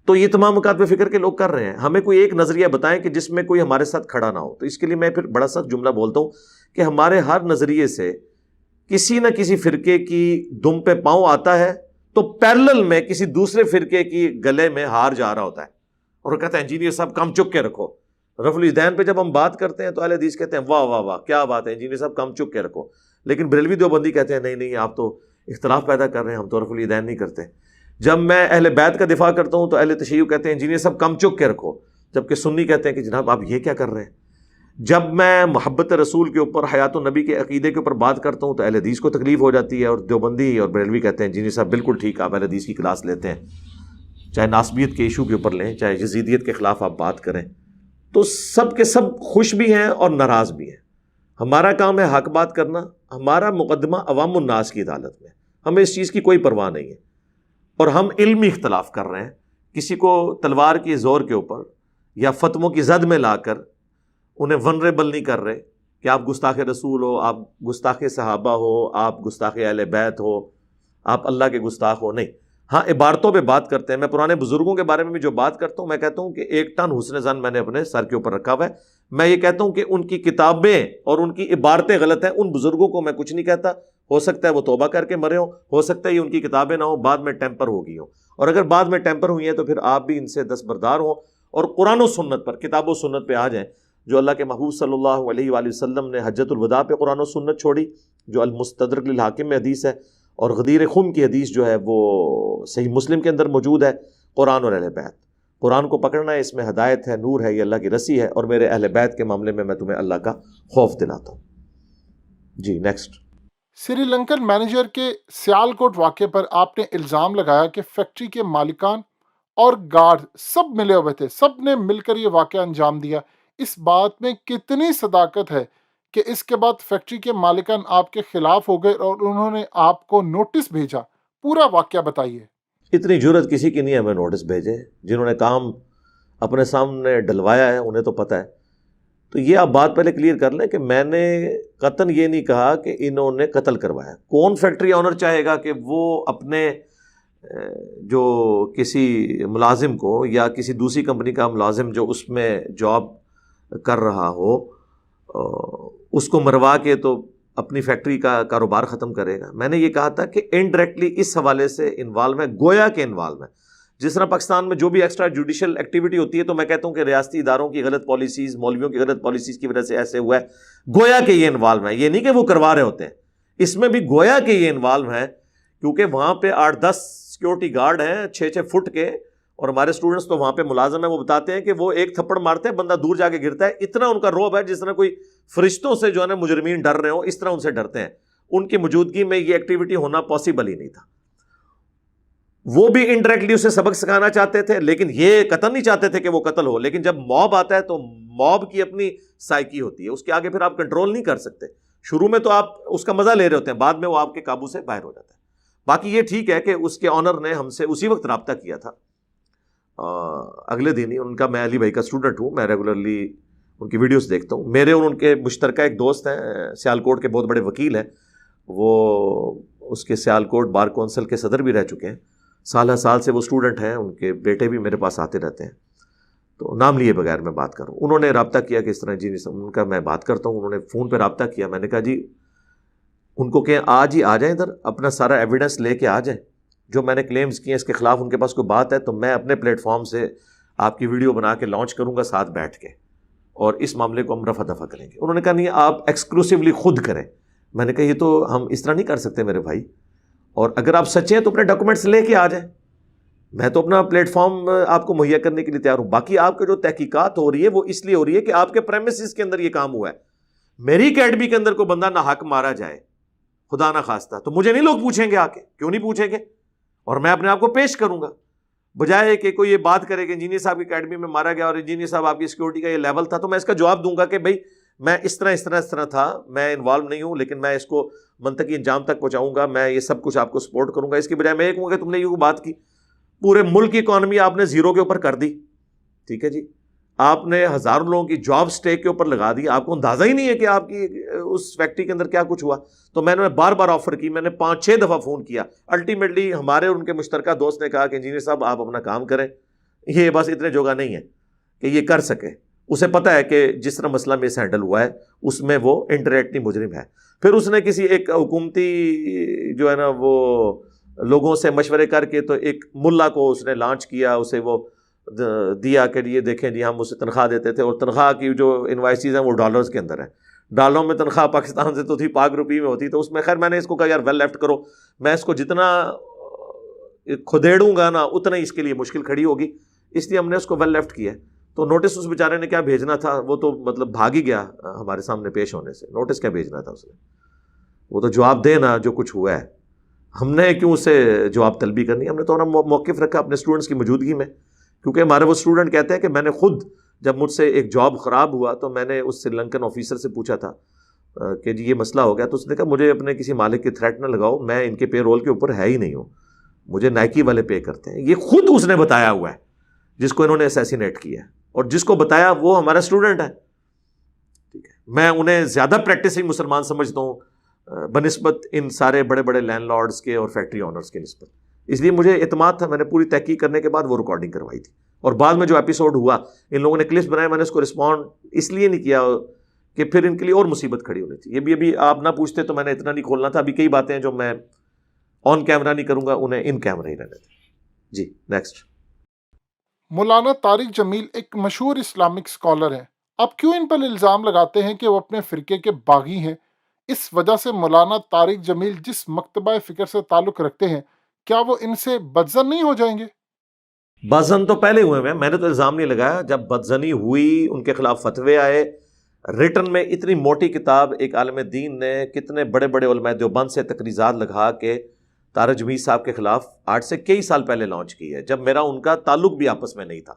تو یہ تمام مکاتب فکر کے لوگ کر رہے ہیں۔ ہمیں کوئی ایک نظریہ بتائیں کہ جس میں کوئی ہمارے ساتھ کھڑا نہ ہو، تو اس کے لیے میں پھر بڑا سخت جملہ بولتا ہوں کہ ہمارے ہر نظریے سے کسی نہ کسی فرقے کی دم پہ پاؤں آتا ہے تو پیرلل میں کسی دوسرے فرقے کی گلے میں ہار جا رہا ہوتا ہے، اور وہ کہتے ہیں انجینئر صاحب کم چک کے رکھو۔ رفع الیدین پہ جب ہم بات کرتے ہیں تو اہل حدیث کہتے ہیں واہ واہ واہ کیا بات ہے انجینئر صاحب کم چک کے رکھو، لیکن بریلوی دیوبندی کہتے ہیں نہیں نہیں آپ تو اختلاف پیدا کر رہے ہیں، ہم تو رفع الیدین نہیں کرتے۔ جب میں اہل بیت کا دفاع کرتا ہوں تو اہل تشیع کہتے ہیں انجینئر صاحب کم چک کے رکھو، جبکہ سنی کہتے ہیں کہ جناب آپ یہ کیا کر رہے ہیں۔ جب میں محبت رسول کے اوپر، حیات النبی کے عقیدے کے اوپر بات کرتا ہوں تو اہل حدیث کو تکلیف ہو جاتی ہے، اور دیوبندی اور بریلوی کہتے ہیں انجینئر صاحب بالکل ٹھیک، آپ اہل حدیث کی کلاس لیتے ہیں، چاہے ناسبیت کے ایشو کے اوپر لیں، چاہے یزیدیت کے خلاف آپ بات کریں، تو سب کے سب خوش بھی ہیں اور ناراض بھی ہیں۔ ہمارا کام ہے حق بات کرنا، ہمارا مقدمہ عوام الناس کی عدالت میں، ہمیں اس چیز کی کوئی پرواہ نہیں ہے، اور ہم علمی اختلاف کر رہے ہیں، کسی کو تلوار کی زور کے اوپر یا فتووں کی زد میں لا کر انہیں ونریبل نہیں کر رہے کہ آپ گستاخ رسول ہو، آپ گستاخ صحابہ ہو، آپ گستاخ اہل بیت ہو، آپ اللہ کے گستاخ ہو، نہیں۔ ہاں عبارتوں پہ بات کرتے ہیں۔ میں پرانے بزرگوں کے بارے میں بھی جو بات کرتا ہوں، میں کہتا ہوں کہ 1 ٹن حسن زن میں نے اپنے سر کے اوپر رکھا ہوا ہے۔ میں یہ کہتا ہوں کہ ان کی کتابیں اور ان کی عبارتیں غلط ہیں، ان بزرگوں کو میں کچھ نہیں کہتا، ہو سکتا ہے وہ توبہ کر کے مرے ہو سکتا ہے یہ ان کی کتابیں نہ ہوں، بعد میں ٹیمپر ہو گئی ہوں، اور اگر بعد میں ٹیمپر ہوئی ہیں تو پھر آپ بھی ان سے دستبردار ہوں اور قرآن و سنت پر، کتاب و سنت پہ آ جائیں۔ جو اللہ کے محبوب صلی اللہ علیہ وآلہ وسلم نے حجۃ الوداع پہ قرآن و سنت چھوڑی، جو المستدرک للحاکم میں حدیث ہے، اور غدیر خم کی حدیث جو ہے وہ صحیح مسلم کے اندر موجود ہے، قرآن اور اہل بیت۔ قرآن کو پکڑنا ہے، اس میں ہدایت ہے، نور ہے، یہ اللہ کی رسی ہے، اور میرے اہل بیت کے معاملے میں تمہیں اللہ کا خوف دلاتا ہوں۔ جی نیکسٹ۔ سری لنکن مینیجر کے سیالکوٹ واقعے پر آپ نے الزام لگایا کہ فیکٹری کے مالکان اور گارڈ سب ملے ہوئے تھے، سب نے مل کر یہ واقعہ انجام دیا۔ اس بات میں کتنی صداقت ہے کہ اس کے بعد فیکٹری کے مالکان آپ کے خلاف ہو گئے اور انہوں نے آپ کو نوٹس بھیجا؟ پورا واقعہ بتائیے۔ اتنی جرت کسی کی نہیں ہے ہمیں نوٹس بھیجے، جنہوں نے کام اپنے سامنے ڈلوایا ہے انہیں تو پتہ ہے۔ تو یہ آپ بات پہلے کلیئر کر لیں کہ میں نے قطعاً یہ نہیں کہا کہ انہوں نے قتل کروایا۔ کون فیکٹری آنر چاہے گا کہ وہ اپنے جو کسی ملازم کو یا کسی دوسری کمپنی کا ملازم جو اس میں جاب کر رہا ہو اس کو مروا کے تو اپنی فیکٹری کا کاروبار ختم کرے گا؟ میں نے یہ کہا تھا کہ انڈائریکٹلی اس حوالے سے انوالو ہے، گویا کہ انوالو ہے۔ جس طرح پاکستان میں جو بھی ایکسٹرا جوڈیشل ایکٹیویٹی ہوتی ہے تو میں کہتا ہوں کہ ریاستی اداروں کی غلط پالیسیز، مولویوں کی غلط پالیسیز کی وجہ سے ایسے ہوا ہے، گویا کہ یہ انوالو ہے۔ یہ نہیں کہ وہ کروا رہے ہوتے ہیں، اس میں بھی گویا کہ یہ انوالو ہے، کیونکہ وہاں پہ 8-10 سیکیورٹی گارڈ ہیں 6-6 فٹ کے، اور ہمارے اسٹوڈنٹس تو وہاں پہ ملازم ہیں، وہ بتاتے ہیں کہ وہ ایک تھپڑ مارتے ہیں بندہ دور جا کے گرتا ہے، اتنا ان کا رعب ہے جس طرح کوئی فرشتوں سے جو ہے نا مجرمین ڈر رہے ہوں، اس طرح ان سے ڈرتے ہیں۔ ان کی موجودگی میں یہ ایکٹیویٹی ہونا پاسبل ہی نہیں تھا۔ وہ بھی انڈائریکٹلی اسے سبق سکھانا چاہتے تھے، لیکن یہ قتل نہیں چاہتے تھے کہ وہ قتل ہو۔ لیکن جب موب آتا ہے تو موب کی اپنی سائیکی ہوتی ہے، اس کے آگے پھر آپ کنٹرول نہیں کر سکتے۔ شروع میں تو آپ اس کا مزہ لے رہے ہوتے ہیں، بعد میں وہ آپ کے قابو سے باہر ہو جاتا ہے۔ باقی یہ ٹھیک ہے کہ اس کے آنر نے ہم سے اسی وقت رابطہ کیا تھا، اگلے دن ہی۔ ان کا، میں علی بھائی کا اسٹوڈنٹ ہوں، میں ریگولرلی ان کی ویڈیوز دیکھتا ہوں۔ میرے اور ان کے مشترکہ ایک دوست ہیں سیالکوٹ کے، بہت بڑے وکیل ہیں، وہ اس کے سیالکوٹ بار کونسل کے صدر بھی رہ چکے ہیں، سالہ سال سے وہ اسٹوڈنٹ ہیں، ان کے بیٹے بھی میرے پاس آتے رہتے ہیں، تو نام لیے بغیر میں بات کروں. انہوں نے رابطہ کیا کہ اس طرح جی ان کا میں بات کرتا ہوں. انہوں نے فون پہ رابطہ کیا. میں نے کہا جی ان کو کہ آج ہی آ جائیں ادھر، اپنا سارا ایویڈنس لے کے آ جائیں، جو میں نے کلیمز کیے ہیں اس کے خلاف ان کے پاس کوئی بات ہے تو میں اپنے پلیٹ فارم سے آپ کی ویڈیو بنا کے لانچ کروں گا ساتھ بیٹھ کے، اور اس معاملے کو ہم رفع دفع کریں گے. انہوں نے کہا نہیں آپ ایکسکلوسیولی خود کریں. میں نے کہا یہ تو ہم اس طرح نہیں کر سکتے میرے بھائی، اور اگر آپ سچے ہیں تو اپنے ڈاکومنٹس لے کے آ جائیں، میں تو اپنا پلیٹ فارم آپ کو مہیا کرنے کے لیے تیار ہوں. باقی آپ کے جو تحقیقات ہو رہی ہے وہ اس لیے ہو رہی ہے کہ آپ کے پریمیسز کے اندر یہ کام ہوا ہے. میری اکیڈمی کے اندر کوئی بندہ ناحق مارا جائے خدا نہ خواستہ تو مجھے نہیں لوگ پوچھیں گے آ کے، کیوں نہیں پوچھیں گے، اور میں اپنے آپ کو پیش کروں گا، بجائے کہ کوئی یہ بات کرے کہ انجینئر صاحب کی اکیڈمی میں مارا گیا اور انجینئر صاحب آپ کی سیکورٹی کا یہ لیول تھا، تو میں اس کا جواب دوں گا کہ بھائی میں اس طرح تھا، میں انوالو نہیں ہوں، لیکن میں اس کو منطقی انجام تک پہنچاؤں گا، میں یہ سب کچھ آپ کو سپورٹ کروں گا. اس کی بجائے میں یہ کہوں گا کہ تم نے یہ بات کی، پورے ملک کی اکانومی آپ نے زیرو کے اوپر کر دی، ٹھیک ہے جی، آپ نے ہزاروں لوگوں کی جاب سٹیک کے اوپر لگا دی، آپ کو اندازہ ہی نہیں ہے کہ آپ کی اس فیکٹری کے اندر کیا کچھ ہوا. تو میں نے بار بار آفر کی، میں نے 5-6 دفعہ فون کیا. الٹیمیٹلی ہمارے اور ان کے مشترکہ دوست نے کہا کہ انجینئر صاحب آپ اپنا کام کریں، یہ بس اتنے جوگا نہیں ہے کہ یہ کر سکے. اسے پتا ہے کہ جس طرح مسئلہ میں سے ہینڈل ہوا ہے اس میں وہ انڈائریکٹلی مجرم ہے. پھر اس نے کسی ایک حکومتی جو ہے نا وہ لوگوں سے مشورے کر کے تو ایک ملا کو اس نے لانچ کیا، اسے وہ دیا کہ یہ دیکھیں جی ہم اسے تنخواہ دیتے تھے، اور تنخواہ کی جو انوائسز ہیں وہ ڈالرز کے اندر ہیں، ڈالروں میں تنخواہ پاکستان سے تو تھی، پاک روپی میں ہوتی. تو اس میں خیر میں نے اس کو کہا یار ویل لیفٹ کرو، میں اس کو جتنا کھدیڑوں گا نا اتنا ہی اس کے لیے مشکل کھڑی ہوگی، اس لیے ہم نے اس کو ویل لیفٹ کیا. تو نوٹس اس بیچارے نے کیا بھیجنا تھا، وہ تو مطلب بھاگ ہی گیا ہمارے سامنے پیش ہونے سے. نوٹس کیا بھیجنا تھا اس نے، وہ تو جواب دے نا جو کچھ ہوا ہے. ہم نے کیوں اسے جواب طلبی کرنی، ہم نے تو موقف رکھا اپنے اسٹوڈنٹس کی موجودگی میں، کیونکہ ہمارے وہ اسٹوڈنٹ کہتے ہیں کہ میں نے خود جب مجھ سے ایک جاب خراب ہوا تو میں نے اس سری لنکن آفیسر سے پوچھا تھا کہ جی یہ مسئلہ ہو گیا، تو اس نے کہا مجھے اپنے کسی مالک کی تھریٹ نہ لگاؤ، میں ان کے پے رول کے اوپر ہے ہی نہیں ہوں، مجھے نائکی والے پے کرتے ہیں. یہ خود اس نے بتایا ہوا ہے جس کو انہوں نے اسیسینیٹ کیا ہے، اور جس کو بتایا وہ ہمارا اسٹوڈنٹ ہے. ٹھیک ہے، میں انہیں زیادہ پریکٹسنگ مسلمان سمجھتا ہوں بنسبت ان سارے بڑے بڑے لینڈ لارڈز کے اور فیکٹری اونرز کے نسبت. اس لیے مجھے اعتماد تھا، میں نے پوری تحقیق کرنے کے بعد وہ ریکارڈنگ کروائی تھی. اور بعد میں جو ایپیسوڈ ہوا ان لوگوں نے کلپس بنائے، میں نے اس کو رسپونڈ اس لیے نہیں کیا کہ پھر ان کے لیے اور مصیبت کھڑی ہونی تھی. یہ بھی ابھی آپ نہ پوچھتے تو میں نے اتنا نہیں کھولنا تھا. ابھی کئی باتیں ہیں جو میں آن کیمرہ نہیں کروں گا، انہیں ان کیمرہ ہی رہنے دیں. جی نیکسٹ. مولانا طارق جمیل ایک مشہور اسلامک اسکالر ہیں. آپ کیوں ان پر الزام لگاتے ہیں کہ وہ اپنے فرقے کے باغی ہیں؟ اس وجہ سے مولانا طارق جمیل جس مکتبہ فکر سے تعلق رکھتے ہیں، کیا وہ ان سے بدظن نہیں ہو جائیں گے؟ بدظن تو پہلے ہوئے میں نے تو الزام نہیں لگایا. جب بدظنی ہوئی، ان کے خلاف فتوے آئے، ریٹن میں اتنی موٹی کتاب ایک عالم دین نے کتنے بڑے بڑے علماء دیوبند سے تقریضات لگا کے طارق جمیل صاحب کے خلاف آج سے کئی سال پہلے لانچ کی ہے، جب میرا ان کا تعلق بھی آپس میں نہیں تھا.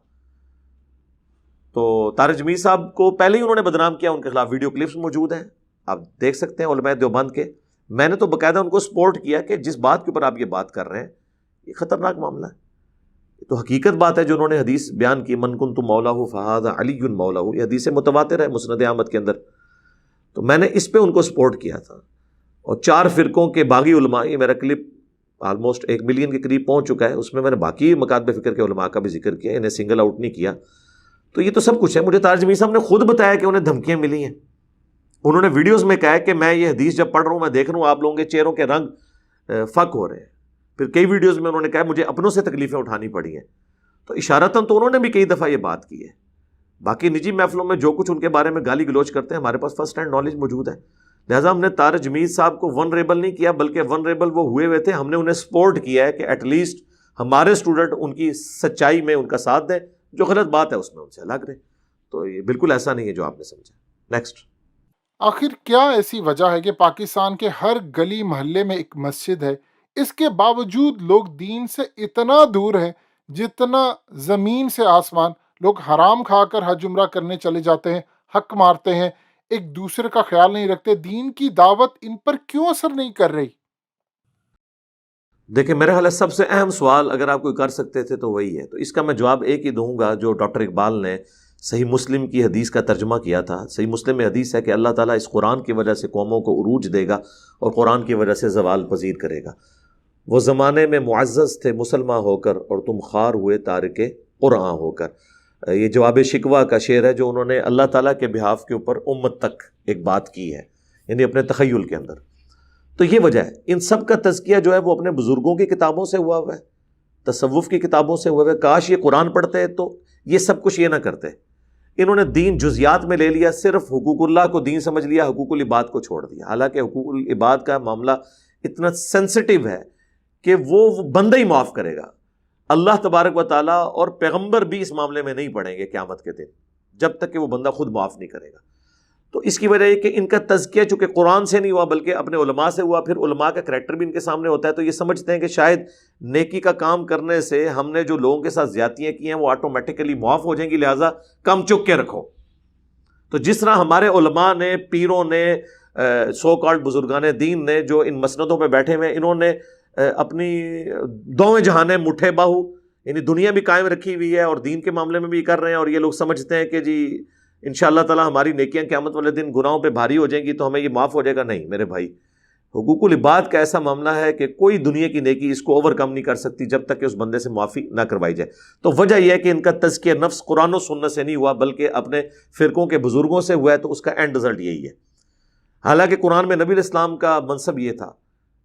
تو طارق جمیل صاحب کو پہلے ہی انہوں نے بدنام کیا. ان کے خلاف ویڈیو کلپس موجود ہیں، آپ دیکھ سکتے ہیں علماء دیوبند کے. میں نے تو باقاعدہ ان کو سپورٹ کیا کہ جس بات کے اوپر آپ یہ بات کر رہے ہیں یہ خطرناک معاملہ ہے. تو حقیقت بات ہے جو انہوں نے حدیث بیان کی، من کنت مولاه فہذا علی مولاه، یہ حدیث متواتر ہے مسند احمد کے اندر. تو میں نے اس پہ ان کو سپورٹ کیا تھا. اور 4 فرقوں کے باغی علماء، یہ میرا کلپ آلموسٹ 1 ملین کے قریب پہنچ چکا ہے، اس میں نے باقی مکاتب فکر کے علماء کا بھی ذکر کیا، انہیں سنگل آؤٹ نہیں کیا. تو یہ تو سب کچھ ہے. مجھے طارق جمیل صاحب نے خود بتایا کہ انہیں دھمکیاں ملی ہیں. انہوں نے ویڈیوز میں کہا ہے کہ میں یہ حدیث جب پڑھ رہا ہوں میں دیکھ رہا ہوں آپ لوگوں کے چہروں کے رنگ فک ہو رہے ہیں. پھر کئی ویڈیوز میں انہوں نے کہا مجھے اپنوں سے تکلیفیں اٹھانی پڑی ہیں. تو اشارتاً تو انہوں نے بھی کئی دفعہ یہ بات کی ہے. باقی نجی محفلوں میں جو کچھ ان کے بارے میں گالی گلوچ کرتے ہیں ہمارے پاس فرسٹ ہینڈ نالج موجود ہے. لہٰذا ہم نے طارق جمیل صاحب کو ونریبل نہیں کیا، بلکہ ونریبل وہ ہوئے ہوئے تھے. ہم نے انہیں سپورٹ کیا ہے کہ ایٹ لیسٹ ہمارے اسٹوڈنٹ ان کی سچائی میں ان کا ساتھ دیں، جو غلط بات ہے اس میں ان سے الگ رہیں. تو یہ بالکل ایسا نہیں ہے جو آپ نے سمجھا. نیکسٹ. آخر کیا ایسی وجہ ہے کہ پاکستان کے ہر گلی محلے میں ایک مسجد ہے، اس کے باوجود لوگ دین سے اتنا دور ہیں جتنا زمین سے آسمان؟ لوگ حرام کھا کر حج عمرہ کرنے چلے جاتے ہیں، حق مارتے ہیں، ایک دوسرے کا خیال نہیں رکھتے. دین کی دعوت ان پر کیوں اثر نہیں کر رہی؟ دیکھیں میرا خیال ہے سب سے اہم سوال اگر آپ کوئی کر سکتے تھے تو وہی ہے. تو اس کا میں جواب ایک ہی دوں گا جو ڈاکٹر اقبال نے صحیح مسلم کی حدیث کا ترجمہ کیا تھا. صحیح مسلم میں حدیث ہے کہ اللہ تعالیٰ اس قرآن کی وجہ سے قوموں کو عروج دے گا اور قرآن کی وجہ سے زوال پذیر کرے گا. وہ زمانے میں معزز تھے مسلمان ہو کر اور تم خوار ہوئے تارک قرآن ہو کر. یہ جواب شکوہ کا شعر ہے جو انہوں نے اللہ تعالیٰ کے بہاف کے اوپر امت تک ایک بات کی ہے، یعنی اپنے تخیل کے اندر. تو یہ وجہ ہے. ان سب کا تزکیہ جو ہے وہ اپنے بزرگوں کی کتابوں سے ہوا ہوا ہے، تصوف کی کتابوں سے ہوا ہوا ہے. کاش یہ قرآن پڑھتے تو یہ سب کچھ یہ نہ کرتے. انہوں نے دین جزیات میں لے لیا، صرف حقوق اللہ کو دین سمجھ لیا، حقوق العباد کو چھوڑ دیا. حالانکہ حقوق العباد کا معاملہ اتنا سینسٹیو ہے کہ وہ بندہ ہی معاف کرے گا. اللہ تبارک و تعالیٰ اور پیغمبر بھی اس معاملے میں نہیں پڑیں گے قیامت کے دن جب تک کہ وہ بندہ خود معاف نہیں کرے گا. تو اس کی وجہ یہ کہ ان کا تزکیہ چونکہ قرآن سے نہیں ہوا بلکہ اپنے علماء سے ہوا، پھر علماء کا کریکٹر بھی ان کے سامنے ہوتا ہے، تو یہ سمجھتے ہیں کہ شاید نیکی کا کام کرنے سے ہم نے جو لوگوں کے ساتھ زیادتیاں کی ہیں وہ آٹومیٹیکلی معاف ہو جائیں گی، لہٰذا کم چک کے رکھو. تو جس طرح ہمارے علماء نے، پیروں نے، سو کالڈ بزرگان دین نے جو ان مسندوں پہ بیٹھے ہوئے ہیں، انہوں نے اپنی دوویں جہانیں مٹھے باہو، یعنی دنیا بھی قائم رکھی ہوئی ہے اور دین کے معاملے میں بھی کر رہے ہیں. اور یہ لوگ سمجھتے ہیں کہ جی انشاءاللہ تعالیٰ ہماری نیکیاں قیامت والے دن گناہوں پہ بھاری ہو جائیں گی تو ہمیں یہ معاف ہو جائے گا. نہیں میرے بھائی، حقوق العباد کا ایسا معاملہ ہے کہ کوئی دنیا کی نیکی اس کو اوور کم نہیں کر سکتی جب تک کہ اس بندے سے معافی نہ کروائی جائے. تو وجہ یہ ہے کہ ان کا تزکیہ نفس قرآن و سنت سے نہیں ہوا بلکہ اپنے فرقوں کے بزرگوں سے ہوا ہے، تو اس کا اینڈ رزلٹ یہی ہے. حالانکہ قرآن میں نبی علیہ السلام کا منصب یہ تھا،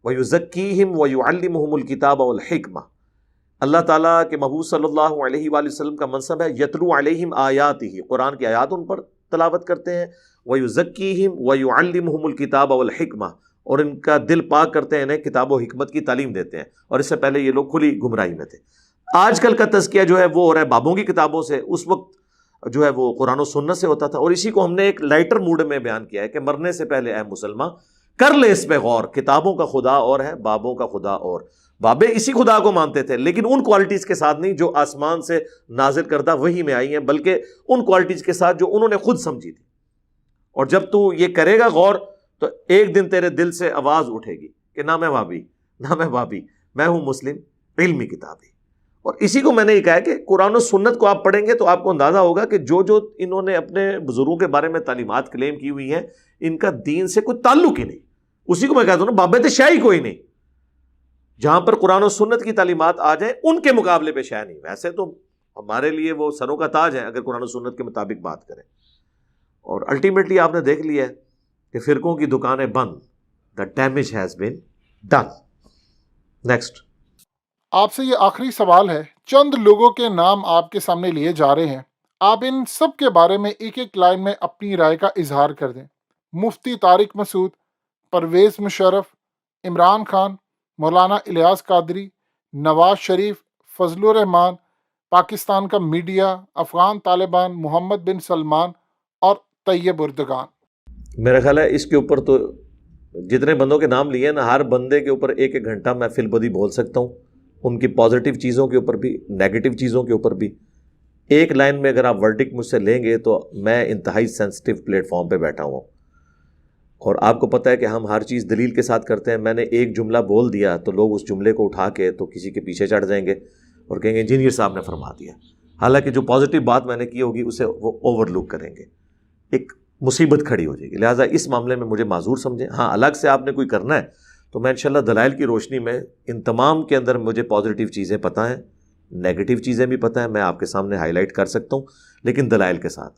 وَيُزَكِّيهِمْ وَيُعَلِّمُهُمُ الْكِتَابَ وَالْحِكْمَةَ. اللہ تعالیٰ کے محبوب صلی اللہ علیہ وآلہ وسلم کا منصب ہے یتلو علیہم آیاتہ، قرآن کی آیات ان پر تلاوت کرتے ہیں، وَيُزَكِّيهِمْ وَيُعَلِّمُهُمُ الْكِتَابَ وَالْحِكْمَةَ، اور ان کا دل پاک کرتے ہیں، انہیں کتاب و حکمت کی تعلیم دیتے ہیں. اور اس سے پہلے یہ لوگ کھلی گمراہی میں تھے. آج کل کا تزکیہ جو ہے وہ ہو رہا ہے بابوں کی کتابوں سے، اس وقت جو ہے وہ قرآن و سنت سے ہوتا تھا. اور اسی کو ہم نے ایک لائٹر موڈ میں بیان کیا ہے کہ مرنے سے پہلے اے مسلمان کر لے اس پہ غور، کتابوں کا خدا اور ہے، بابوں کا خدا اور. بابے اسی خدا کو مانتے تھے لیکن ان کوالٹیز کے ساتھ نہیں جو آسمان سے نازل کردہ وحی میں آئی ہیں، بلکہ ان کوالٹیز کے ساتھ جو انہوں نے خود سمجھی تھی. اور جب تو یہ کرے گا غور تو ایک دن تیرے دل سے آواز اٹھے گی کہ نہ میں وہابی، نہ میں وہابی، میں ہوں مسلم علمی کتابی. اور اسی کو میں نے یہ کہا ہے کہ قرآن و سنت کو آپ پڑھیں گے تو آپ کو اندازہ ہوگا کہ جو جو انہوں نے اپنے بزرگوں کے بارے میں تعلیمات کلیم کی ہوئی ہیں ان کا دین سے کوئی تعلق ہی نہیں. اسی کو میں کہتا ہوں نا، بابت شاہی کوئی نہیں. جہاں پر قرآن و سنت کی تعلیمات آ جائیں ان کے مقابلے پہ شاہ نہیں. ویسے تو ہمارے لیے وہ سروں کا تاج ہے اگر قرآن و سنت کے مطابق بات کریں. اور الٹیمیٹلی آپ نے دیکھ لیا ہے کہ فرقوں کی دکانیں بند. The damage has been done. Next. آپ سے یہ آخری سوال ہے. چند لوگوں کے نام آپ کے سامنے لیے جا رہے ہیں، آپ ان سب کے بارے میں ایک ایک لائن میں اپنی رائے کا اظہار کر دیں. مفتی طارق مسعود، پرویز مشرف، عمران خان، مولانا الیاس قادری، نواز شریف، فضل الرحمان، پاکستان کا میڈیا، افغان طالبان، محمد بن سلمان اور طیب اردگان. میرا خیال ہے اس کے اوپر تو جتنے بندوں کے نام لیے نا، ہر بندے کے اوپر ایک ایک گھنٹہ میں فل بدی بول سکتا ہوں، ان کی پازیٹیو چیزوں کے اوپر بھی، نیگیٹو چیزوں کے اوپر بھی. ایک لائن میں اگر آپ ورڈکٹ مجھ سے لیں گے تو میں انتہائی سینسٹیو پلیٹ فارم پہ بیٹھا ہوں اور آپ کو پتہ ہے کہ ہم ہر چیز دلیل کے ساتھ کرتے ہیں. میں نے ایک جملہ بول دیا تو لوگ اس جملے کو اٹھا کے تو کسی کے پیچھے چڑھ جائیں گے اور کہیں گے انجینئر صاحب نے فرما دیا، حالانکہ جو پازیٹیو بات میں نے کی ہوگی اسے وہ اوور لک کریں گے، ایک مصیبت کھڑی ہو جائے گی. لہٰذا اس معاملے میں مجھے معذور سمجھیں. ہاں الگ سے آپ نے کوئی کرنا ہے تو میں انشاءاللہ دلائل کی روشنی میں ان تمام کے اندر مجھے پازیٹیو چیزیں پتہ ہیں، نیگیٹو چیزیں بھی پتہ ہیں، میں آپ کے سامنے ہائی لائٹ کر سکتا ہوں لیکن دلائل کے ساتھ.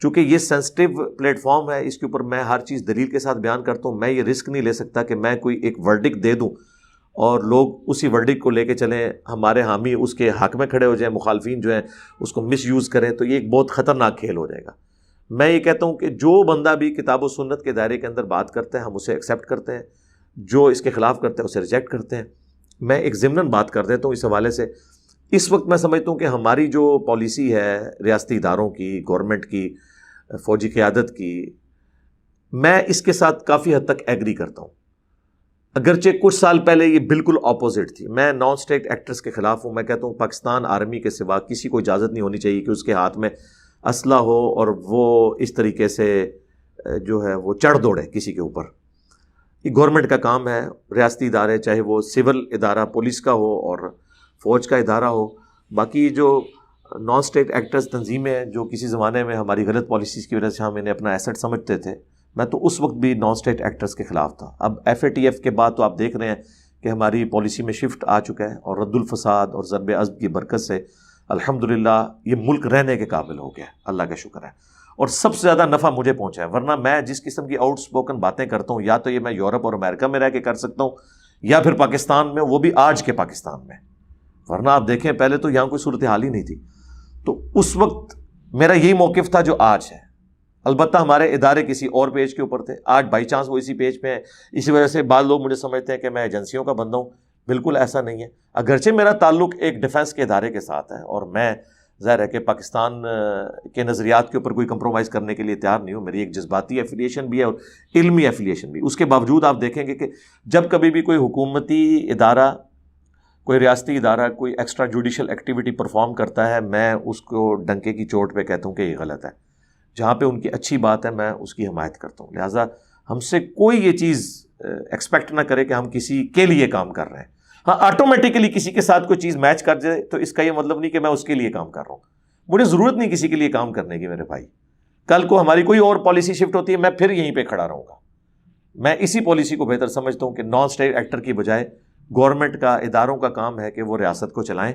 چونکہ یہ سینسٹیو پلیٹ فارم ہے، اس کے اوپر میں ہر چیز دلیل کے ساتھ بیان کرتا ہوں. میں یہ رسک نہیں لے سکتا کہ میں کوئی ایک ورڈکٹ دے دوں اور لوگ اسی ورڈکٹ کو لے کے چلیں، ہمارے حامی اس کے حق میں کھڑے ہو جائیں، مخالفین جو ہیں اس کو مس یوز کریں، تو یہ ایک بہت خطرناک کھیل ہو جائے گا. میں یہ کہتا ہوں کہ جو بندہ بھی کتاب و سنت کے دائرے کے اندر بات کرتے ہیں ہم اسے ایکسیپٹ کرتے ہیں، جو اس کے خلاف کرتے ہیں اسے ریجیکٹ کرتے ہیں. میں ایک ضمناً بات کر دیتا ہوں اس حوالے سے. اس وقت میں سمجھتا ہوں کہ ہماری جو پالیسی ہے ریاستی اداروں کی، گورنمنٹ کی، فوجی قیادت کی، میں اس کے ساتھ کافی حد تک ایگری کرتا ہوں. اگرچہ کچھ سال پہلے یہ بالکل اپوزٹ تھی. میں نان اسٹیٹ ایکٹرز کے خلاف ہوں. میں کہتا ہوں پاکستان آرمی کے سوا کسی کو اجازت نہیں ہونی چاہیے کہ اس کے ہاتھ میں اسلحہ ہو اور وہ اس طریقے سے جو ہے وہ چڑھ دوڑے کسی کے اوپر. یہ گورنمنٹ کا کام ہے. ریاستی ادارے چاہے وہ سول ادارہ پولیس کا ہو اور فوج کا ادارہ ہو، باقی جو نان اسٹیٹ ایکٹرز تنظیمیں جو کسی زمانے میں ہماری غلط پالیسیز کی وجہ سے ہم انہیں اپنا ایسٹ سمجھتے تھے، میں تو اس وقت بھی نان اسٹیٹ ایکٹرز کے خلاف تھا. اب FATF کے بعد تو آپ دیکھ رہے ہیں کہ ہماری پالیسی میں شفٹ آ چکا ہے، اور رد الفساد اور ضرب عضب کی برکت سے الحمدللہ یہ ملک رہنے کے قابل ہو گیا، اللہ کا شکر ہے. اور سب سے زیادہ نفع مجھے پہنچا ہے، ورنہ میں جس قسم کی آؤٹ اسپوکن باتیں کرتا ہوں یا تو یہ میں یورپ اور امریکہ میں رہ کے کر سکتا ہوں یا پھر پاکستان میں، وہ بھی آج کے پاکستان میں، ورنہ آپ دیکھیں پہلے تو یہاں کوئی صورتحال ہی نہیں تھی. تو اس وقت میرا یہی موقف تھا جو آج ہے. البتہ ہمارے ادارے کسی اور پیج کے اوپر تھے، آج بائی چانس وہ اسی پیج پہ ہیں. اسی وجہ سے بعض لوگ مجھے سمجھتے ہیں کہ میں ایجنسیوں کا بندہ ہوں. بالکل ایسا نہیں ہے، اگرچہ میرا تعلق ایک ڈیفنس کے ادارے کے ساتھ ہے، اور میں ظاہر ہے کہ پاکستان کے نظریات کے اوپر کوئی کمپرومائز کرنے کے لیے تیار نہیں ہوں. میری ایک جذباتی ایفیلیشن بھی ہے اور علمی ایفیلیشن بھی. اس کے باوجود آپ دیکھیں گے کہ جب کبھی بھی کوئی حکومتی ادارہ، کوئی ریاستی ادارہ کوئی ایکسٹرا جوڈیشل ایکٹیویٹی پرفارم کرتا ہے، میں اس کو ڈنکے کی چوٹ پہ کہتا ہوں کہ یہ غلط ہے. جہاں پہ ان کی اچھی بات ہے میں اس کی حمایت کرتا ہوں. لہٰذا ہم سے کوئی یہ چیز ایکسپیکٹ نہ کرے کہ ہم کسی کے لیے کام کر رہے ہیں. ہاں، آٹومیٹیکلی کسی کے ساتھ کوئی چیز میچ کر جائے تو اس کا یہ مطلب نہیں کہ میں اس کے لیے کام کر رہا ہوں. مجھے ضرورت نہیں کسی کے لیے کام کرنے کی میرے بھائی. کل کو ہماری کوئی اور پالیسی شفٹ ہوتی ہے، میں پھر یہیں پہ کھڑا رہوں گا. میں اسی پالیسی کو بہتر سمجھتا ہوں کہ نان اسٹیٹ ایکٹر کی بجائے گورنمنٹ کا، اداروں کا کام ہے کہ وہ ریاست کو چلائیں،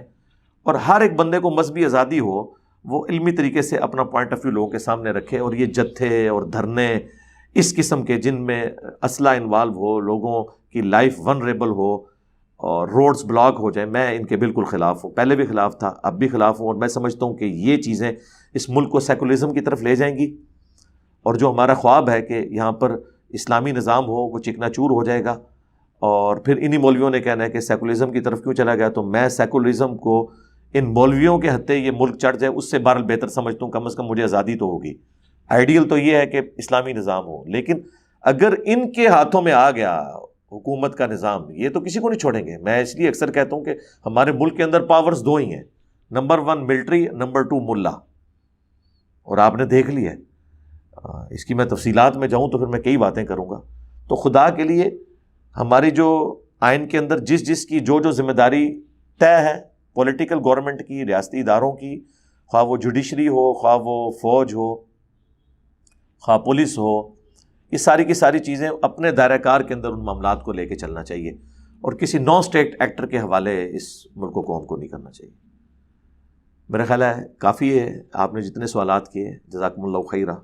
اور ہر ایک بندے کو مذہبی آزادی ہو، وہ علمی طریقے سے اپنا پوائنٹ آف ویو لوگوں کے سامنے رکھے. اور یہ جتھے اور دھرنے اس قسم کے جن میں اسلحہ انوالو ہو، لوگوں کی لائف ونریبل ہو اور روڈز بلاک ہو جائیں، میں ان کے بالکل خلاف ہوں. پہلے بھی خلاف تھا، اب بھی خلاف ہوں. اور میں سمجھتا ہوں کہ یہ چیزیں اس ملک کو سیکولرزم کی طرف لے جائیں گی، اور جو ہمارا خواب ہے کہ یہاں پر اسلامی نظام ہو، وہ چکنا چور ہو جائے گا. اور پھر انہی مولویوں نے کہنا ہے کہ سیکولرزم کی طرف کیوں چلا گیا. تو میں سیکولرزم کو ان مولویوں کے ہتھے یہ ملک چڑھ جائے اس سے بہرحال بہتر سمجھتا ہوں. کم از کم مجھے آزادی تو ہوگی. آئیڈیل تو یہ ہے کہ اسلامی نظام ہو، لیکن اگر ان کے ہاتھوں میں آ گیا حکومت کا نظام، یہ تو کسی کو نہیں چھوڑیں گے. میں اس لیے اکثر کہتا ہوں کہ ہمارے ملک کے اندر پاورز دو ہی ہیں، نمبر 1 ملٹری، نمبر 2 ملا. اور آپ نے دیکھ لیا ہے. اس کی میں تفصیلات میں جاؤں تو پھر میں کئی باتیں کروں گا. تو خدا کے لیے ہماری جو آئین کے اندر جس کی جو ذمہ داری طے ہے پولیٹیکل گورنمنٹ کی، ریاستی اداروں کی، خواہ وہ جوڈیشری ہو، خواہ وہ فوج ہو، خواہ پولیس ہو، یہ ساری کی ساری چیزیں اپنے دائرہ کار کے اندر ان معاملات کو لے کے چلنا چاہیے، اور کسی نان اسٹیٹ ایکٹر کے حوالے اس ملک کو قوم کو نہیں کرنا چاہیے. میرا خیال ہے کافی ہے. آپ نے جتنے سوالات کیے، جزاکم اللہ خیرہ،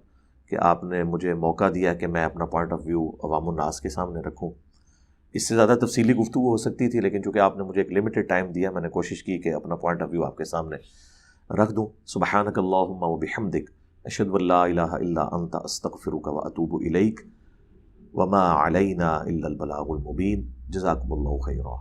کہ آپ نے مجھے موقع دیا کہ میں اپنا پوائنٹ آف ویو عوام الناس کے سامنے رکھوں. اس سے زیادہ تفصیلی گفتگو ہو سکتی تھی، لیکن چونکہ آپ نے مجھے ایک لمیٹڈ ٹائم دیا، میں نے کوشش کی کہ اپنا پوائنٹ آف ویو آپ کے سامنے رکھ دوں. سبحانک اللہم و بحمدک، اشہد ان لا الہ الا انت، استغفرک و اتوب الیک، وما علینا الا البلاغ المبین. جزاکم اللہ خیرا.